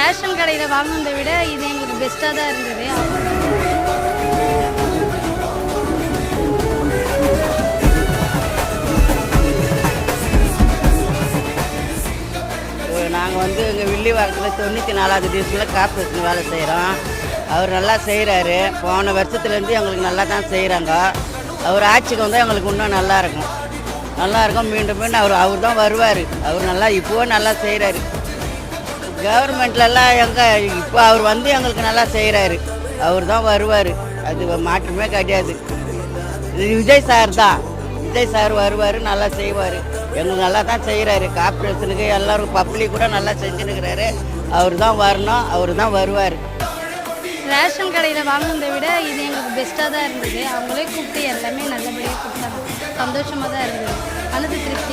Ration கடையில் வாங்கினதை விட இது எங்களுக்கு பெஸ்ட்டாக தான் இருந்தது. நாங்கள் வந்து எங்கள் வில்லிவாக்கத்தில் 94வது டிவிஷனில் கார்பரேஷன் வேலை செய்கிறோம். அவர் நல்லா செய்கிறாரு. போன வருஷத்துலேருந்து எங்களுக்கு நல்லா தான் செய்கிறாங்க. அவர் ஆட்சிக்கு வந்தால் எங்களுக்கு இன்னும் நல்லாயிருக்கும். மீண்டும் மீண்டும் அவர் தான் வருவார். அவர் நல்லா இப்போவே நல்லா செய்கிறாரு. கவர்மெண்ட்லலாம் இப்போ அவர் வந்து எங்களுக்கு நல்லா செய்கிறாரு. அவர் தான் வருவார். அது மாற்றமே கிடையாது. இது விஜய் சார் வருவார், நல்லா செய்வார். எங்களுக்கு நல்லா தான் செய்கிறாரு. கார்பரேஷனுக்கு எல்லோரும் பப்ளிக் கூட நல்லா செஞ்சுருக்கிறாரு. அவர் தான் வரணும், அவர் தான் வருவார். ரேஷன் கடையில் வாங்கினதை விட இது எங்களுக்கு பெஸ்ட்டாக தான் இருந்தது. அவங்களே கூப்பிட்டு எல்லாமே நல்லபடியாக கொடுத்தாங்க. சந்தோஷமாக தான் இருந்தது. மனது திருப்தி.